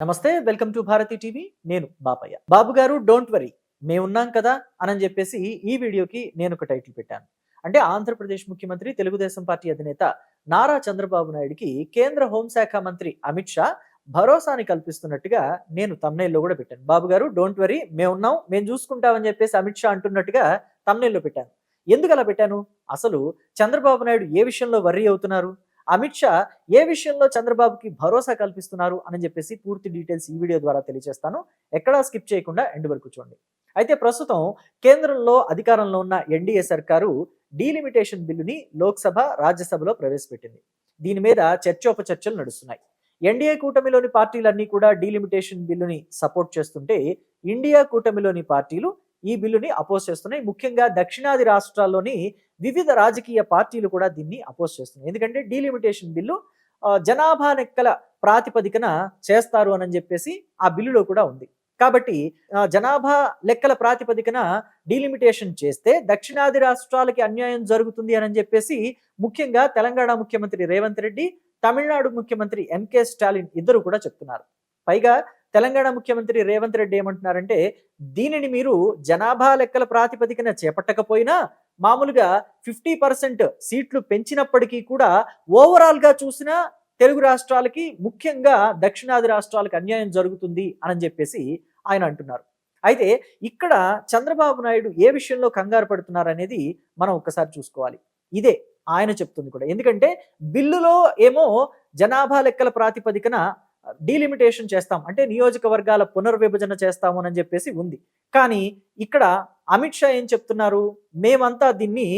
నమస్తే, welcome to Bharati TV. నేను బాపయ్య. బాబు గారు డోంట్ వరీ, మేమున్నాం కదా అని చెప్పేసి ఈ వీడియోకి నేను ఒక టైటిల్ పెట్టాను. అంటే ఆంధ్రప్రదేశ్ ముఖ్యమంత్రి తెలుగుదేశం పార్టీ అధినేత నారా చంద్రబాబు నాయుడుకి కేంద్ర హోంశాఖ మంత్రి అమిత్ షా భరోసాని కల్పిస్తున్నట్టుగా నేను తమ్నైల్లో కూడా పెట్టాను. బాబు గారు డోంట్ వరీ, మేమున్నాం, మేము చూసుకుంటామని చెప్పేసి అమిత్ షా అంటున్నట్టుగా తమ్నైల్లో పెట్టాను. ఎందుకు అలా పెట్టాను? అసలు చంద్రబాబు నాయుడు ఏ విషయంలో వర్రీ అవుతున్నారు, అమిత్ షా ఏ విషయంలో చంద్రబాబుకి భరోసా కల్పిస్తున్నారు అని చెప్పేసి పూర్తి డీటెయిల్స్ ఈ వీడియో ద్వారా తెలియజేస్తాను. ఎక్కడా స్కిప్ చేయకుండా ఎండ్ వరకు చూడండి. అయితే ప్రస్తుతం కేంద్రంలో అధికారంలో ఉన్న ఎన్డీఏ సర్కారు డీలిమిటేషన్ బిల్లుని లోక్సభ, రాజ్యసభలో ప్రవేశపెట్టింది. దీని మీద చర్చోపచర్చలు నడుస్తున్నాయి. ఎన్డీఏ కూటమిలోని పార్టీలన్నీ కూడా డీలిమిటేషన్ బిల్లుని సపోర్ట్ చేస్తుంటే, ఇండియా కూటమిలోని పార్టీలు ఈ బిల్లుని అపోజ్ చేస్తున్నాయి. ముఖ్యంగా దక్షిణాది రాష్ట్రాల్లోని వివిధ రాజకీయ పార్టీలు కూడా దీన్ని అపోజ్ చేస్తున్నాయి. ఎందుకంటే డీలిమిటేషన్ బిల్లు జనాభా లెక్కల ప్రాతిపదికన చేస్తారు అని చెప్పేసి ఆ బిల్లులో కూడా ఉంది. కాబట్టి జనాభా లెక్కల ప్రాతిపదికన డీలిమిటేషన్ చేస్తే దక్షిణాది రాష్ట్రాలకి అన్యాయం జరుగుతుంది అని చెప్పేసి ముఖ్యంగా తెలంగాణ ముఖ్యమంత్రి రేవంత్ రెడ్డి, తమిళనాడు ముఖ్యమంత్రి ఎంకే స్టాలిన్ ఇద్దరు కూడా చెప్తున్నారు. పైగా తెలంగాణ ముఖ్యమంత్రి రేవంత్ రెడ్డి ఏమంటున్నారంటే, దీనిని మీరు జనాభా లెక్కల ప్రాతిపదికన చేపట్టకపోయినా మామూలుగా 50% సీట్లు పెంచినప్పటికీ కూడా ఓవరాల్గా చూసినా తెలుగు రాష్ట్రాలకి, ముఖ్యంగా దక్షిణాది రాష్ట్రాలకు అన్యాయం జరుగుతుంది అని చెప్పేసి ఆయన అంటున్నారు. అయితే ఇక్కడ చంద్రబాబు నాయుడు ఏ విషయంలో కంగారు పడుతున్నారు అనేది మనం ఒక్కసారి చూసుకోవాలి. ఇదే ఆయన చెప్తుంది కూడా. ఎందుకంటే బిల్లులో ఏమో జనాభా లెక్కల ప్రాతిపదికన డీలిమిటేషన్ చేస్తాం, అంటే నియోజకవర్గాల పునర్విభజన చేస్తాము అని చెప్పేసి ఉంది. కానీ ఇక్కడ అమిత్ షా ఏం చెప్తున్నారు, మేమంతా దీన్ని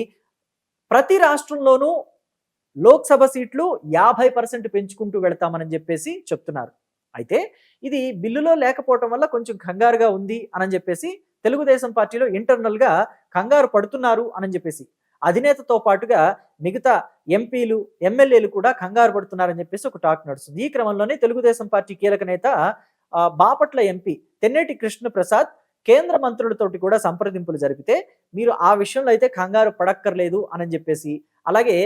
ప్రతి రాష్ట్రంలోనూ లోక్సభ సీట్లు 50% పెంచుకుంటూ వెళ్తామని చెప్పేసి చెప్తున్నారు. అయితే ఇది బిల్లులో లేకపోవటం వల్ల కొంచెం కంగారుగా ఉంది అని చెప్పేసి తెలుగుదేశం పార్టీలో ఇంటర్నల్గా కంగారు పడుతున్నారు అని చెప్పేసి అధినేతతో పాటుగా మిగతా ఎంపీలు, ఎమ్మెల్యేలు కూడా కంగారు పడుతున్నారని చెప్పేసి ఒక టాక్ నడుస్తుంది. ఈ క్రమంలోనే తెలుగుదేశం పార్టీ కీలక నేత బాపట్ల ఎంపీ తెన్నేటి కృష్ణప్రసాద్ కేంద్ర మంత్రులతోటి కూడా సంప్రదింపులు జరిపితే, మీరు ఆ విషయంలో అయితే కంగారు పడక్కర్లేదు అని చెప్పేసి, అలాగే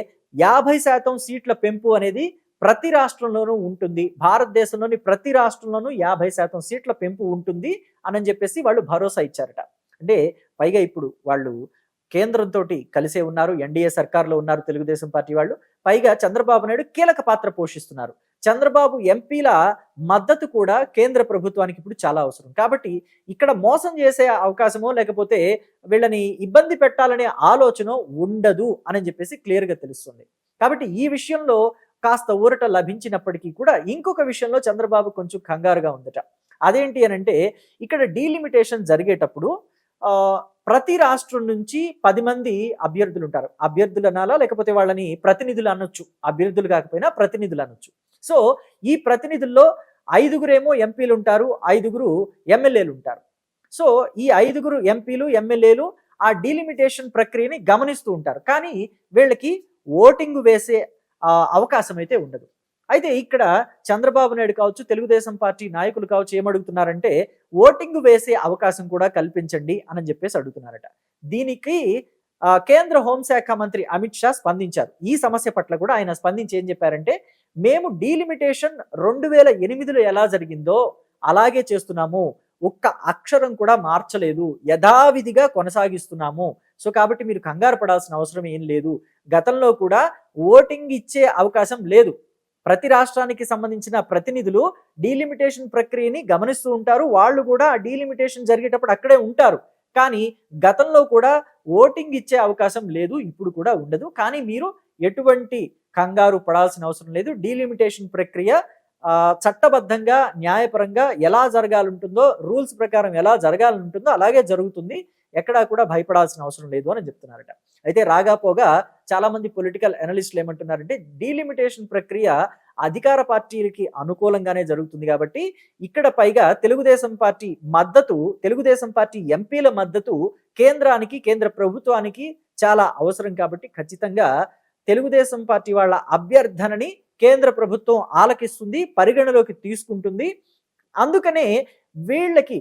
50% సీట్ల పెంపు అనేది ప్రతి రాష్ట్రంలోనూ ఉంటుంది, భారతదేశంలోని ప్రతి రాష్ట్రంలోనూ 50% సీట్ల పెంపు ఉంటుంది అని చెప్పేసి వాళ్ళు భరోసా ఇచ్చారట. అంటే పైగా ఇప్పుడు వాళ్ళు కేంద్రంతో కలిసే ఉన్నారు, ఎన్డీఏ సర్కార్లో ఉన్నారు తెలుగుదేశం పార్టీ వాళ్ళు. పైగా చంద్రబాబు నాయుడు కీలక పాత్ర పోషిస్తున్నారు. చంద్రబాబు ఎంపీల మద్దతు కూడా కేంద్ర ప్రభుత్వానికి ఇప్పుడు చాలా అవసరం. కాబట్టి ఇక్కడ మోసం చేసే అవకాశమో లేకపోతే వీళ్ళని ఇబ్బంది పెట్టాలనే ఆలోచన ఉండదు అని చెప్పేసి క్లియర్గా తెలుస్తుంది. కాబట్టి ఈ విషయంలో కాస్త ఊరట లభించినప్పటికీ కూడా ఇంకొక విషయంలో చంద్రబాబు కొంచెం కంగారుగా ఉందట. అదేంటి అని అంటే, ఇక్కడ డీలిమిటేషన్ జరిగేటప్పుడు ప్రతి రాష్ట్రం నుంచి 10 మంది అభ్యర్థులు ఉంటారు. అభ్యర్థులు అనాలా లేకపోతే వాళ్ళని ప్రతినిధులు అనొచ్చు, అభ్యర్థులు కాకపోయినా ప్రతినిధులు అనొచ్చు. సో ఈ ప్రతినిధుల్లో 5గురేమో ఎంపీలు ఉంటారు, 5గురు ఎమ్మెల్యేలు ఉంటారు. సో ఈ 5గురు ఎంపీలు, ఎమ్మెల్యేలు ఆ డీలిమిటేషన్ ప్రక్రియని గమనిస్తూ ఉంటారు. కానీ వీళ్ళకి ఓటింగ్ వేసే అవకాశం అయితే ఉండదు. అయితే ఇక్కడ చంద్రబాబు నాయుడు కావచ్చు, తెలుగుదేశం పార్టీ నాయకులు కావచ్చు ఏమడుగుతున్నారంటే, ఓటింగ్ వేసే అవకాశం కూడా కల్పించండి అని చెప్పేసి అడుగుతున్నారట. దీనికి కేంద్ర హోంశాఖ మంత్రి అమిత్ షా స్పందించారు. ఈ సమస్య పట్ల కూడా ఆయన స్పందించి ఏం చెప్పారంటే, మేము డీలిమిటేషన్ 2008లో ఎలా జరిగిందో అలాగే చేస్తున్నాము, ఒక్క అక్షరం కూడా మార్చలేదు, యథావిధిగా కొనసాగిస్తున్నాము. సో కాబట్టి మీరు కంగారు పడాల్సిన అవసరం ఏం లేదు. గతంలో కూడా ఓటింగ్ ఇచ్చే అవకాశం లేదు. ప్రతి రాష్ట్రానికి సంబంధించిన ప్రతినిధులు డీలిమిటేషన్ ప్రక్రియని గమనిస్తూ ఉంటారు. వాళ్ళు కూడా ఆ డీలిమిటేషన్ జరిగేటప్పుడు అక్కడే ఉంటారు. కానీ గతంలో కూడా ఓటింగ్ ఇచ్చే అవకాశం లేదు, ఇప్పుడు కూడా ఉండదు. కానీ మీరు ఎటువంటి కంగారు పడాల్సిన అవసరం లేదు. డీలిమిటేషన్ ప్రక్రియ చట్టబద్ధంగా, న్యాయపరంగా ఎలా జరగాలంటుందో, రూల్స్ ప్రకారం ఎలా జరగాలంటుందో అలాగే జరుగుతుంది. ఎక్కడా కూడా భయపడాల్సిన అవసరం లేదు అని చెప్తున్నారట. అయితే రాగాపోగా చాలా మంది పొలిటికల్ అనలిస్టులు ఏమంటున్నారంటే, డీలిమిటేషన్ ప్రక్రియ అధికార పార్టీలకి అనుకూలంగానే జరుగుతుంది కాబట్టి ఇక్కడ పైగా తెలుగుదేశం పార్టీ మద్దతు, తెలుగుదేశం పార్టీ ఎంపీల మద్దతు కేంద్రానికి, కేంద్ర ప్రభుత్వానికి చాలా అవసరం. కాబట్టి ఖచ్చితంగా తెలుగుదేశం పార్టీ వాళ్ళ అభ్యర్థనని కేంద్ర ప్రభుత్వం ఆలకిస్తుంది, పరిగణలోకి తీసుకుంటుంది. అందుకనే వీళ్ళకి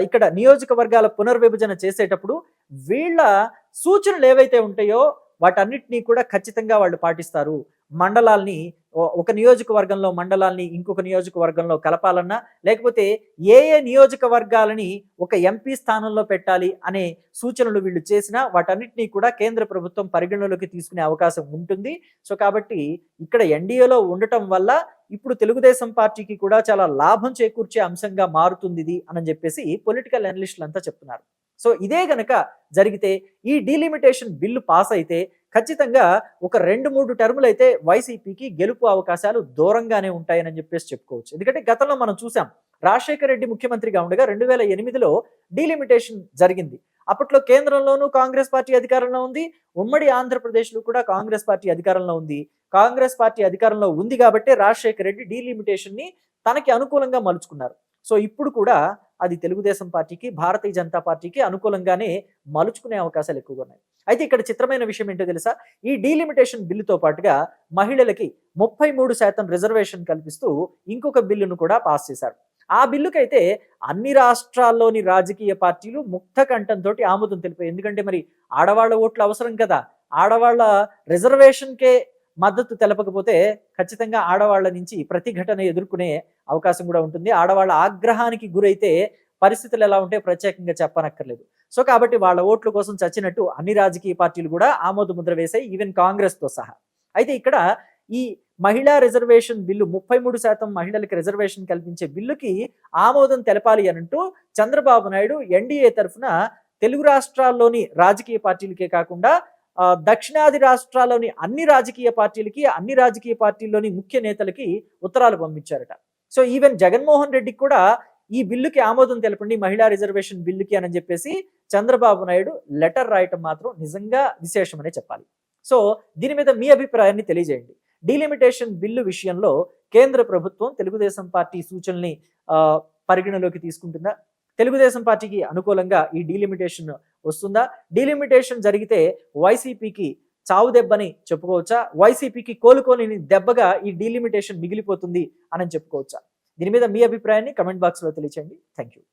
ఇక్కడ నియోజకవర్గాల పునర్విభజన చేసేటప్పుడు వీళ్ళ సూచనలు ఏవైతే ఉంటాయో వాటన్నిటినీ కూడా ఖచ్చితంగా వాళ్ళు పాటిస్తారు. మండలాల్ని ఒక నియోజకవర్గంలో మండలాల్ని ఇంకొక నియోజకవర్గంలో కలపాలన్నా, లేకపోతే ఏ నియోజకవర్గాలని ఒక ఎంపీ స్థానంలో పెట్టాలి అనే సూచనలు వీళ్ళు చేసినా వాటన్నిటినీ కూడా కేంద్ర ప్రభుత్వం పరిగణలోకి తీసుకునే అవకాశం ఉంటుంది. సో కాబట్టి ఇక్కడ ఎన్డీఏలో ఉండటం వల్ల ఇప్పుడు తెలుగుదేశం పార్టీకి కూడా చాలా లాభం చేకూర్చే అంశంగా మారుతుంది ఇది అని చెప్పేసి పొలిటికల్ అనలిస్టులు అంతా చెప్తున్నారు. సో ఇదే గనక జరిగితే, ఈ డీలిమిటేషన్ బిల్లు పాస్ అయితే ఖచ్చితంగా ఒక 2-3 టర్ములు అయితే వైసీపీకి గెలుపు అవకాశాలు దూరంగానే ఉంటాయని చెప్పేసి చెప్పుకోవచ్చు. ఎందుకంటే గతంలో మనం చూసాం, రాజశేఖర రెడ్డి ముఖ్యమంత్రిగా ఉండగా 2008లో డీలిమిటేషన్ జరిగింది. అప్పట్లో కేంద్రంలోనూ కాంగ్రెస్ పార్టీ అధికారంలో ఉంది, ఉమ్మడి ఆంధ్రప్రదేశ్లో కూడా కాంగ్రెస్ పార్టీ అధికారంలో ఉంది. కాంగ్రెస్ పార్టీ అధికారంలో ఉంది కాబట్టి రాజశేఖర రెడ్డి డీలిమిటేషన్ ని తనకి అనుకూలంగా మలుచుకున్నారు. సో ఇప్పుడు కూడా అది తెలుగుదేశం పార్టీకి, భారతీయ జనతా పార్టీకి అనుకూలంగానే మలుచుకునే అవకాశాలు ఎక్కువగా ఉన్నాయి. అయితే ఇక్కడ చిత్రమైన విషయం ఏంటో తెలుసా, ఈ డీలిమిటేషన్ బిల్లుతో పాటుగా మహిళలకి 33% రిజర్వేషన్ కల్పిస్తూ ఇంకొక బిల్లును కూడా పాస్ చేశారు. ఆ బిల్లుకైతే అన్ని రాష్ట్రాల్లోని రాజకీయ పార్టీలు ముక్త కంఠంతో ఆమోదం తెలిపాయి. ఎందుకంటే మరి ఆడవాళ్ళ ఓట్లు అవసరం కదా. ఆడవాళ్ళ రిజర్వేషన్కే మద్దతు తెలపకపోతే ఖచ్చితంగా ఆడవాళ్ల నుంచి ప్రతిఘటన ఎదుర్కొనే అవకాశం కూడా ఉంటుంది. ఆడవాళ్ళ ఆగ్రహానికి గురైతే పరిస్థితులు ఎలా ఉంటే ప్రత్యేకంగా చెప్పనక్కర్లేదు. సో కాబట్టి వాళ్ళ ఓట్ల కోసం చచ్చినట్టు అన్ని రాజకీయ పార్టీలు కూడా ఆమోద ముద్ర వేశాయి, ఈవెన్ కాంగ్రెస్తో సహా. అయితే ఇక్కడ ఈ మహిళా రిజర్వేషన్ బిల్లు 33% మహిళలకు రిజర్వేషన్ కల్పించే బిల్లుకి ఆమోదం తెలపాలి అనంటూ చంద్రబాబు నాయుడు ఎన్డీఏ తరఫున తెలుగు రాష్ట్రాల్లోని రాజకీయ పార్టీలకే కాకుండా దక్షిణాది రాష్ట్రాల్లోని అన్ని రాజకీయ పార్టీలకి, అన్ని రాజకీయ పార్టీల్లోని ముఖ్య నేతలకి ఉత్తరాలు పంపించారట. సో ఈవెన్ జగన్మోహన్ రెడ్డికి కూడా ఈ బిల్లుకి ఆమోదం తెలపండి, మహిళా రిజర్వేషన్ బిల్లుకి అని చెప్పేసి చంద్రబాబు నాయుడు లెటర్ రాయటం మాత్రం నిజంగా విశేషమనే చెప్పాలి. సో దీని మీద మీ అభిప్రాయాన్ని తెలియజేయండి. డీలిమిటేషన్ బిల్లు విషయంలో కేంద్ర ప్రభుత్వం తెలుగుదేశం పార్టీ సూచనల్ని పరిగణలోకి తీసుకుంటుందా? తెలుగుదేశం పార్టీకి అనుకూలంగా ఈ డీలిమిటేషన్ వస్తుందా? డీలిమిటేషన్ జరిగితే వైసీపీకి చావు దెబ్బని చెప్పుకోవచ్చా? వైసీపీకి కోలుకోని దెబ్బగా ఈ డీలిమిటేషన్ మిగిలిపోతుంది అని చెప్పుకోవచ్చా? దీని మీద మీ అభిప్రాయాన్ని కమెంట్ బాక్స్లో తెలియచేయండి. Thank you.